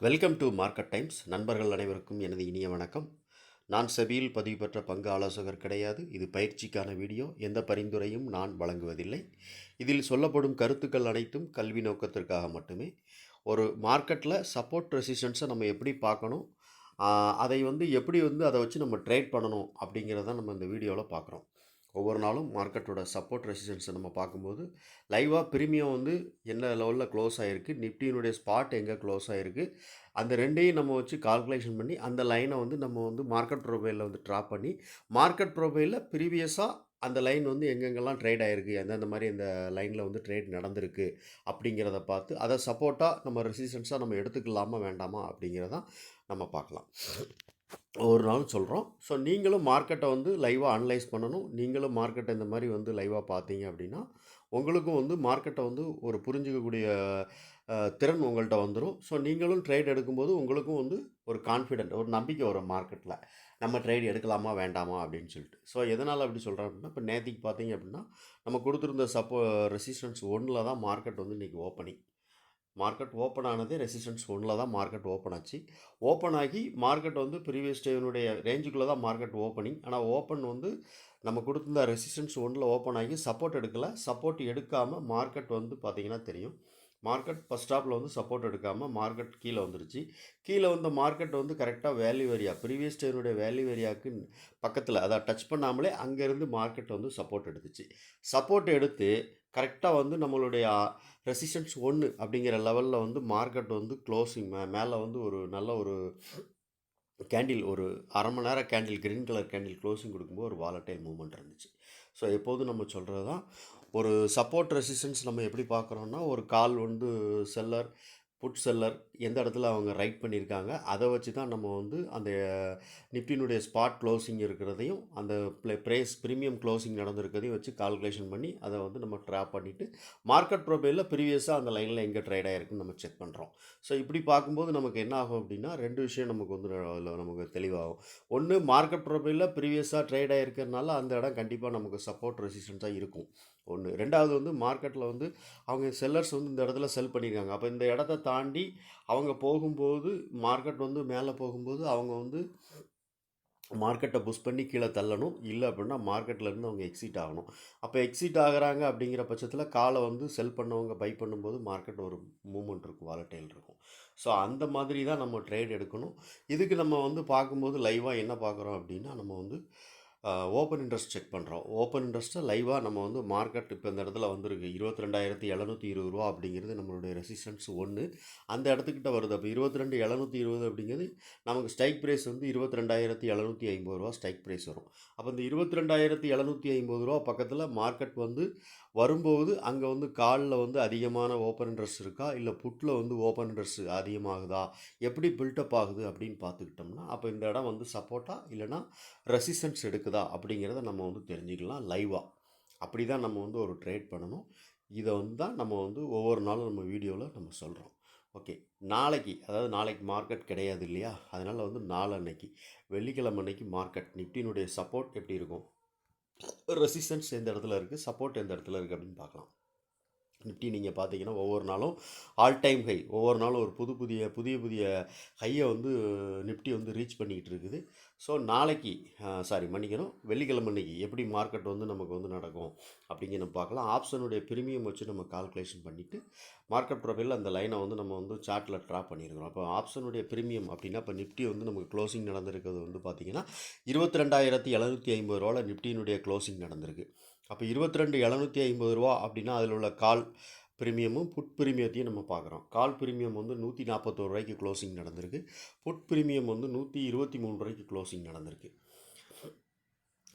Welcome to market times. நண்பர்கள் அனைவருக்கும் எனது இனிய வணக்கம். நான் செபியில் பதிவு பெற்ற பங்கு ஆலோசகர் கிடையாது. இது பயிற்சிக்கான வீடியோ. எந்த பரிந்துரையும் நான் வழங்குவதில்லை. இதில் சொல்லப்படும் கருத்துக்கள் அனைத்தும் கல்வி நோக்கத்திற்காக மட்டுமே. ஒரு மார்க்கெட்டில் சப்போர்ட் ரெசிஸ்டன்ஸை நம்ம எப்படி பார்க்கணும், அதை எப்படி அதை வச்சு நம்ம ட்ரேட் பண்ணணும் அப்படிங்கிறத நம்ம இந்த வீடியோவில் பார்க்குறோம். ஒவ்வொரு நாளும் மார்க்கெட்டோட சப்போர்ட் ரெசிஸ்டன்ஸை நம்ம பார்க்கும்போது லைவாக ப்ரீமியம் என்ன லெவலில் க்ளோஸ் ஆகிருக்கு, நிஃப்டியினுடைய ஸ்பாட் எங்கே க்ளோஸ் ஆகிருக்கு, அந்த ரெண்டையும் நம்ம வச்சு கால்குலேஷன் பண்ணி அந்த லைனை நம்ம மார்க்கெட் ப்ரொஃபைலில் ட்ராப் பண்ணி மார்க்கெட் ப்ரொஃபைலில் ப்ரீவியஸாக அந்த லைன் எங்கெங்கெல்லாம் ட்ரேட் ஆகிருக்கு, எந்தெந்த மாதிரி இந்த லைனில் ட்ரேட் நடந்திருக்கு அப்படிங்கிறத பார்த்து அதை சப்போர்ட்டாக நம்ம ரெசிஸ்டன்ஸாக நம்ம எடுத்துக்கலாமா வேண்டாமா அப்படிங்கிறதான் நம்ம பார்க்கலாம். ஒரு நாள் சொல்கிறோம். ஸோ நீங்களும் மார்க்கெட்டை லைவாக அனலைஸ் பண்ணணும். நீங்களும் மார்க்கெட்டை இந்த மாதிரி லைவாக பார்த்தீங்க அப்படின்னா உங்களுக்கும் மார்க்கெட்டை ஒரு புரிஞ்சிக்கக்கூடிய திறன் உங்கள்கிட்ட வந்துடும். ஸோ நீங்களும் ட்ரேட் எடுக்கும்போது உங்களுக்கும் ஒரு கான்ஃபிடென்ட், ஒரு நம்பிக்கை வரும் மார்க்கெட்டில். நம்ம ட்ரேட் எடுக்கலாமா வேண்டாமா அப்படின்னு சொல்லிட்டு. ஸோ எதனால் அப்படி சொல்கிறேன் அப்படின்னா, இப்போ நேற்றுக்கு பார்த்தீங்க அப்படின்னா நம்ம கொடுத்துருந்த ரெசிஸ்டன்ஸ் 1 தான் மார்க்கெட் இன்றைக்கி ஓப்பனிங். மார்க்கெட் ஓப்பன் ஆனதே ரெசிஸ்டன்ஸ் 1 தான் மார்க்கெட் ஓப்பன் ஆச்சு. ஓப்பன் ஆகி மார்க்கெட் ப்ரீவியஸ் டேனுடைய ரேஞ்சுக்குள்ளே தான் மார்க்கெட் ஓப்பனிங். ஆனால் ஓப்பன் நம்ம கொடுத்துருந்த ரெசிஸ்டன்ஸ் 1 ஓப்பன் ஆகி சப்போர்ட் எடுக்கலை. சப்போர்ட் எடுக்காமல் மார்க்கெட் பார்த்திங்கன்னா தெரியும், மார்க்கெட் ஃபஸ்ட் ஸ்டாப்பில் சப்போர்ட் எடுக்காமல் மார்க்கெட் கீழே வந்துருச்சு. கீழே மார்க்கெட் கரெக்டாக வேல்யூ ஏரியா, ப்ரீவியஸ் டேனுடைய வேல்யூ ஏரியாவுக்கு பக்கத்தில் அதை டச் பண்ணாமலே அங்கேருந்து மார்க்கெட் சப்போர்ட் எடுத்துச்சு. சப்போர்ட் எடுத்து கரெக்டாக நம்மளுடைய ரெசிஸ்டன்ஸ் 1 அப்படிங்கிற லெவலில் மார்க்கெட் க்ளோசிங் மேலே ஒரு நல்ல ஒரு கேண்டில், ஒரு அரை மணி நேரம் candle, green colour candle closing கொடுக்கும்போது ஒரு வாலட்டைல் மூவ்மெண்ட் இருந்துச்சு. ஸோ எப்போதும் நம்ம சொல்கிறது தான், ஒரு சப்போர்ட் ரெசிஸ்டன்ஸ் நம்ம எப்படி பார்க்குறோன்னா, ஒரு கால் செல்லர், புட் செல்லர் எந்த இடத்துல அவங்க ரைட் பண்ணியிருக்காங்க, அதை வச்சு தான் நம்ம அந்த நிஃப்டியினுடைய ஸ்பாட் க்ளோசிங் இருக்கிறதையும் அந்த ப்ரீமியம் க்ளோசிங் நடந்திருக்கிறதையும் வச்சு கால்குலேஷன் பண்ணி அதை நம்ம ட்ராப் பண்ணிவிட்டு மார்க்கெட் ப்ரொஃபைலில் ப்ரீவியஸாக அந்த லைனில் எங்கே ட்ரேட் ஆகிருக்குன்னு நம்ம செக் பண்ணுறோம். ஸோ இப்படி பார்க்கும்போது நமக்கு என்ன ஆகும் அப்படின்னா, 2 விஷயம் நமக்கு அதில் நமக்கு தெளிவாகும். ஒன்று, மார்க்கெட் ப்ரொஃபைலில் ப்ரீவியஸாக ட்ரேட் ஆகிருக்கிறதுனால அந்த இடம் கண்டிப்பாக நமக்கு சப்போர்ட் ரெசிஸ்டன்ஸாக இருக்கும். ஒன்று. ரெண்டாவது மார்க்கெட்டில் அவங்க செல்லர்ஸ் இந்த இடத்துல செல் பண்ணியிருக்காங்க. அப்போ இந்த இடத்த தாண்டி அவங்க போகும்போது மார்க்கெட் மேலே போகும்போது அவங்க மார்க்கெட்டை புஷ் பண்ணி கீழே தள்ளணும். இல்லை அப்படின்னா மார்க்கெட்லேருந்து அவங்க எக்ஸிட் ஆகணும். அப்போ எக்ஸிட் ஆகிறாங்க அப்படிங்கிற பட்சத்தில் காலை செல் பண்ணவங்க பை பண்ணும்போது மார்க்கெட் ஒரு மூவ்மெண்ட் இருக்கும், வாலட்டைல் இருக்கும். ஸோ அந்த மாதிரி தான் நம்ம ட்ரேட் எடுக்கணும். இதுக்கு நம்ம பார்க்கும்போது லைவாக என்ன பார்க்குறோம் அப்படின்னா, நம்ம ஓப்பன் இன்ட்ரெஸ்ட் செக் பண்ணுறோம். ஓப்பன் இன்ட்ரெஸ்ட்டை லைவாக நம்ம மார்க்கெட் இப்போ இந்த இடத்துல வந்திருக்கு 22,720 ரூபா அப்படிங்கிறது நம்மளுடைய ரெசிஸ்டன்ஸ் 1. அந்த இடத்துக்கிட்ட வருது. அப்போ 22,720 அப்படிங்கிறது நமக்கு ஸ்ட்ரைக் ப்ரைஸ் 22,750 ரூபா ஸ்ட்ரைக் ப்ரைஸ் வரும். அப்போ இந்த 22,750 ரூபா பக்கத்தில் மார்க்கெட் வரும்போது அங்கே காலில் அதிகமான ஓப்பன் இன்ட்ரெஸ்ட் இருக்கா, இல்லை புட்டில் ஓப்பன் இன்ட்ரெஸ்ட் அதிகமாகுதா, எப்படி பில்டப் ஆகுது அப்படின்னு பார்த்துக்கிட்டோம்னா, அப்போ இந்த இடம் சப்போர்ட்டா இல்லைனா ரெசிஸ்டன்ஸ் எடுக்குதா அப்படிங்கிறத நம்ம தெரிஞ்சுக்கலாம் லைவாக. அப்படி தான் நம்ம ஒரு ட்ரேட் பண்ணணும். இதை தான் நம்ம ஒவ்வொரு நாளும் நம்ம வீடியோவில் நம்ம சொல்கிறோம். ஓகே, நாளைக்கு மார்க்கெட் கிடையாது இல்லையா, அதனால் நாளன்னைக்கு வெள்ளிக்கிழமை அன்னைக்கு மார்க்கெட் நிஃப்டியினுடைய சப்போர்ட் எப்படி இருக்கும், ரெசிஸ்டன்ஸ் எந்த இடத்துல இருக்குது, சப்போர்ட் எந்த இடத்துல இருக்குது அப்படின்னு பார்க்கலாம். நிஃப்டி நீங்கள் பார்த்தீங்கன்னா ஒவ்வொரு நாளும் ஆல் டைம் ஹை, ஒவ்வொரு நாளும் ஒரு புதிய ஹையை நிஃப்டி ரீச் பண்ணிக்கிட்டு இருக்குது. ஸோ நாளைக்கு வெள்ளிக்கிழமை அன்னைக்கு எப்படி மார்க்கெட் நமக்கு நடக்கும் அப்படிங்கிற நம்ம பார்க்கலாம். ஆப்ஷனுடைய ப்ரீமியம் வச்சு நம்ம கால்குலேஷன் பண்ணிவிட்டு மார்க்கெட் ப்ரொஃபைலில் அந்த லைனை நம்ம சார்ட்டில் ட்ராப் பண்ணியிருக்கிறோம். அப்போ ஆப்ஷனுடைய ப்ரீமியம் அப்படின்னா இப்போ நிஃப்டி நமக்கு க்ளோசிங் நடந்திருக்கிறது பார்த்தீங்கன்னா 22,750 ரூபாவில் நிஃப்டியினுடைய க்ளோசிங் நடந்திருக்கு. அப்போ 22,750 ரூபா அப்படின்னா அதில் உள்ள கால் ப்ரீமியமும் புட் ப்ரீமியத்தையும் நம்ம பார்க்குறோம். கால் ப்ரீமியம் 141 ரூபாய்க்கு க்ளோசிங் நடந்திருக்கு. புட் ப்ரீமியம் 123 ரூபாய்க்கு க்ளோசிங் நடந்திருக்கு.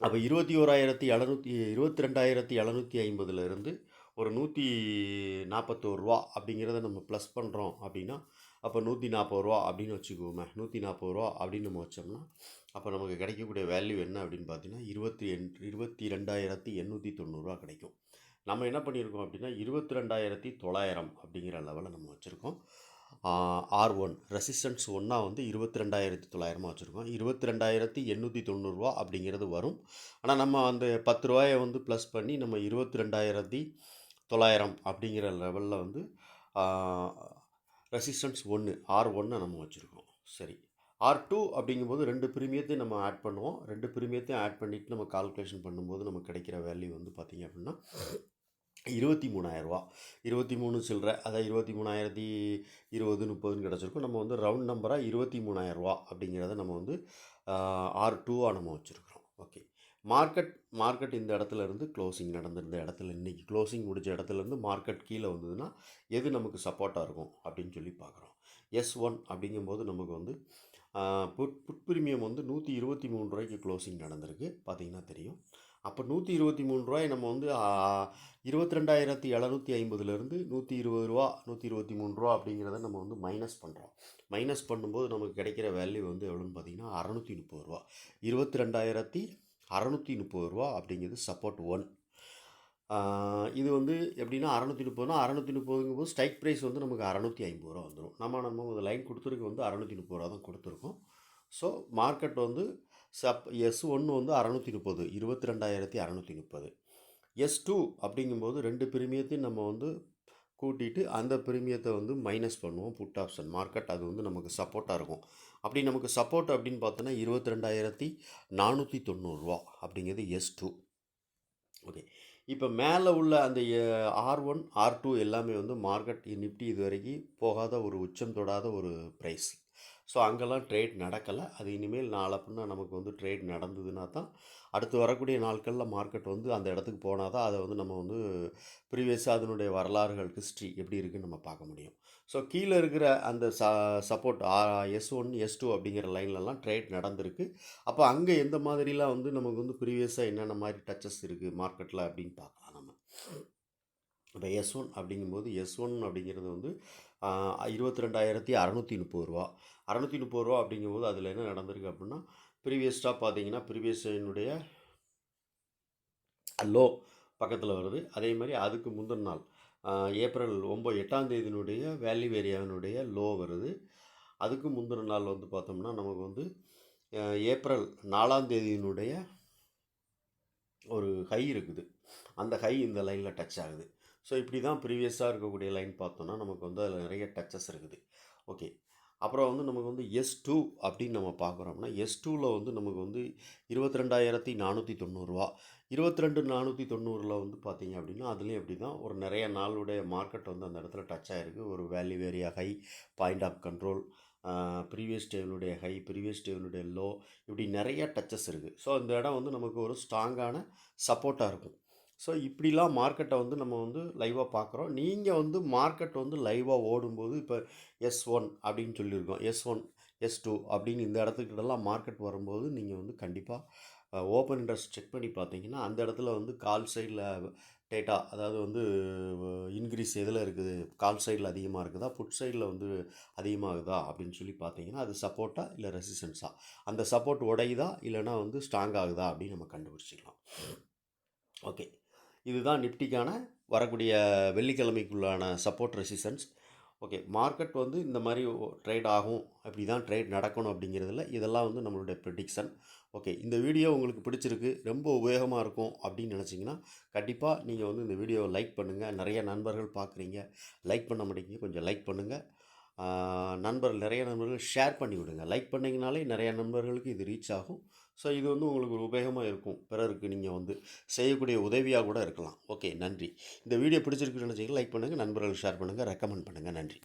அப்போ 22,750 ஒரு 141 ரூபா அப்படிங்கிறத நம்ம ப்ளஸ் பண்ணுறோம் அப்படின்னா, அப்போ 140 ரூபா அப்படின்னு வச்சுக்குவோமே. 140 ரூபா அப்படின்னு நம்ம வச்சோம்னா அப்போ நமக்கு கிடைக்கக்கூடிய வேல்யூ என்ன அப்படின்னு பார்த்தீங்கன்னா 22,890 ரூபா கிடைக்கும். நம்ம என்ன பண்ணியிருக்கோம் அப்படின்னா 22,900 அப்படிங்கிற லெவலில் நம்ம வச்சுருக்கோம். R1 ரெசிஸ்டன்ஸ் 1 22,900 வச்சுருக்கோம். 22,890 ரூபா அப்படிங்கிறது வரும். ஆனால் நம்ம அந்த 10 ரூபாயை ப்ளஸ் பண்ணி நம்ம 22,900 அப்படிங்கிற லெவலில் ரெசிஸ்டன்ஸ் 1 R1 நம்ம வச்சுருக்கோம். சரி, R2 அப்படிங்கும்போது 2 பிரீமியத்தையும் நம்ம ஆட் பண்ணுவோம். 2 பிரீமியத்தையும் ஆட் பண்ணிவிட்டு நம்ம கால்குலேஷன் பண்ணும்போது நமக்கு கிடைக்கிற வேல்யூ வந்து பார்த்திங்க அப்படின்னா ரூ. 23,000 23 சில்லற, அதாவது 23,020 30ன்னு கிடச்சிருக்கும். நம்ம வந்து ரவுண்ட் நம்பராக ரூ. 23,000 அப்படிங்கிறத நம்ம வந்து R2 நம்ம வச்சுருக்கிறோம். ஓகே, மார்க்கெட் இந்த இடத்துல இருந்து க்ளோசிங் நடந்திருந்த இடத்துல, இன்றைக்கி க்ளோசிங் முடித்த இடத்துலேருந்து மார்க்கெட் கீழே வந்ததுன்னா எது நமக்கு சப்போர்ட்டாக இருக்கும் அப்படின்னு சொல்லி பார்க்குறோம். S1 அப்படிங்கும்போது நமக்கு வந்து புட் ப்ரீமியம் வந்து ரூ. 123 க்ளோசிங் நடந்திருக்கு, பார்த்திங்கன்னா தெரியும். அப்போ ரூ. 123 நம்ம வந்து 22,750லேருந்து ரூ. 120 அப்படிங்கிறத நம்ம வந்து மைனஸ் பண்ணுறோம். மைனஸ் பண்ணும்போது நமக்கு கிடைக்கிற வேல்யூ வந்து எவ்வளோன்னு பார்த்தீங்கன்னா ரூ. 630 22,630 அப்படிங்கிறது சப்போர்ட் 1. இது வந்து எப்படின்னா 630ங்கும்போது ஸ்ட்ரைக் ப்ரைஸ் வந்து நமக்கு ரூ. 650 வந்துடும். நம்ம ஒரு லைன் கொடுத்துருக்கு வந்து ரூ. 630 தான் கொடுத்துருக்கோம். ஸோ மார்க்கெட் வந்து S1 வந்து 630 22,630. S2 அப்படிங்கும்போது 2 பிரீமியத்தையும் நம்ம வந்து கூட்டிட்டு அந்த பிரீமியத்தை வந்து மைனஸ் பண்ணுவோம். புட் ஆப்ஷன் மார்க்கெட் அது வந்து நமக்கு சப்போர்ட்டாக இருக்கும். அப்படி நமக்கு சப்போர்ட் அப்படின்னு பார்த்தோன்னா 22,490 அப்படிங்கிறது S2. ஓகே, இப்போ மேலே உள்ள அந்த R1 R2 எல்லாமே வந்து மார்க்கெட் நிஃப்டி இது வரைக்கும் போகாத ஒரு உச்சம் தொடாத ஒரு ப்ரைஸ். ஸோ அங்கெல்லாம் ட்ரேட் நடக்கலை. அது இனிமேல் நாளை பின்னா நமக்கு வந்து ட்ரேட் நடந்ததுன்னா தான் அடுத்து வரக்கூடிய நாட்களில் மார்க்கெட் வந்து அந்த இடத்துக்கு போனால் தான் அதை வந்து நம்ம வந்து ப்ரீவியஸாக அதனுடைய வரலாறுகள் ஹிஸ்ட்ரி எப்படி இருக்குதுன்னு நம்ம பார்க்க முடியும். ஸோ கீழே இருக்கிற அந்த சப்போர்ட் S1 S2 அப்படிங்கிற லைன்லலாம் ட்ரேட் நடந்திருக்கு. அப்போ அங்கே எந்த மாதிரிலாம் வந்து நமக்கு வந்து ப்ரீவியஸாக என்னென்ன மாதிரி டச்சஸ் இருக்குது மார்க்கெட்டில் அப்படின்னு பார்க்கலாம் நம்ம. இப்போ S1 அப்படிங்கும்போது S1 அப்படிங்கிறது வந்து 22,630 630 அப்படிங்கும்போது அதில் என்ன நடந்திருக்கு அப்படின்னா ப்ரீவியஸ்டாக பார்த்தீங்கன்னா ப்ரீவியஸினுடைய லோ பக்கத்தில் வருது. அதே மாதிரி அதுக்கு முந்தின நாள் ஏப்ரல் 8ஆம் தேதியினுடைய வேல்யூ ஏரியாவினுடைய லோ வருது. அதுக்கு முந்தின நாள் வந்து பார்த்தோம்னா நமக்கு வந்து ஏப்ரல் 4ஆம் தேதியினுடைய ஒரு ஹை இருக்குது. அந்த ஹை இந்த லைனில் டச் ஆகுது. ஸோ இப்படி தான் ப்ரீவியஸாக இருக்கக்கூடிய லைன் பார்த்தோன்னா நமக்கு வந்து அதில் நிறைய டச்சஸ் இருக்குது. ஓகே, அப்புறம் வந்து நமக்கு வந்து S2 அப்படின்னு நம்ம பார்க்குறோம்னா S2வில் வந்து நமக்கு வந்து 22,490 22,490 வந்து பார்த்திங்க அப்படின்னா அதுலேயும் எப்படி தான் ஒரு நிறைய நாளுடைய மார்க்கெட் வந்து அந்த இடத்துல டச் ஆகிருக்கு. ஒரு value area high, point of control, previous டேவினுடைய ஹை, ப்ரீவியஸ் டேவினுடைய லோ, இப்படி நிறைய டச்சஸ் இருக்குது. ஸோ இந்த இடம் வந்து நமக்கு ஒரு ஸ்ட்ராங்கான சப்போர்ட்டாக இருக்கும். ஸோ இப்படிலாம் மார்க்கெட்டை வந்து நம்ம வந்து லைவாக பார்க்குறோம். நீங்கள் வந்து மார்க்கெட் வந்து லைவாக ஓடும்போது இப்போ S1 அப்படின்னு சொல்லியிருக்கோம், S1 S2 அப்படின்னு இந்த இடத்துக்கிட்டலாம் மார்க்கெட் வரும்போது நீங்கள் வந்து கண்டிப்பாக ஓப்பன் இன்ட்ரெஸ்ட் செக் பண்ணி பார்த்தீங்கன்னா அந்த இடத்துல வந்து கால் சைடில் டேட்டா, அதாவது வந்து இன்க்ரீஸ் எதில் இருக்குது, கால் சைடில் அதிகமாக இருக்குதா, புட் சைடில் வந்து அதிகமாகுதா அப்படின்னு சொல்லி பார்த்தீங்கன்னா அது சப்போர்ட்டாக இல்லை ரெசிஸ்டன்ஸாக, அந்த சப்போர்ட் உடையுதா இல்லைனா வந்து ஸ்ட்ராங் ஆகுதா அப்படின்னு நம்ம கண்டுபிடிச்சிக்கலாம். ஓகே, இதுதான் நிஃப்டிக்கான வரக்கூடிய வெள்ளிக்கிழமைக்குள்ளான சப்போர்ட் ரெசிஸ்டன்ஸ். ஓகே, மார்க்கெட் வந்து இந்த மாதிரி ட்ரேட் ஆகும், அப்படி தான் ட்ரேட் நடக்கணும் அப்படிங்கிறதுல இதெல்லாம் வந்து நம்மளுடைய ப்ரெடிக்ஷன். ஓகே, இந்த வீடியோ உங்களுக்கு பிடிச்சிருக்கு, ரொம்ப உபயோகமாக இருக்கும் அப்படின்னு நினச்சிங்கன்னா கண்டிப்பாக நீங்கள் வந்து இந்த வீடியோவை லைக் பண்ணுங்கள். நிறைய நண்பர்கள் பார்க்குறீங்க, லைக் பண்ண மாட்டேங்க, கொஞ்சம் லைக் பண்ணுங்கள். நிறைய நண்பர்கள் ஷேர் பண்ணி விடுங்க. லைக் பண்ணிங்கனாலே நிறைய நண்பர்களுக்கு இது ரீச் ஆகும். ஸோ இது வந்து உங்களுக்கு ஒரு உபயோகமாக இருக்கும். பிறருக்கு நீங்கள் வந்து செய்யக்கூடிய உதவியாக கூட இருக்கலாம். ஓகே, நன்றி. இந்த வீடியோ பிடிச்சிருக்குன்னு நினச்சிங்கன்னா லைக் பண்ணுங்கள், நண்பர்கள் ஷேர் பண்ணுங்கள், ரெக்கமெண்ட் பண்ணுங்கள். நன்றி.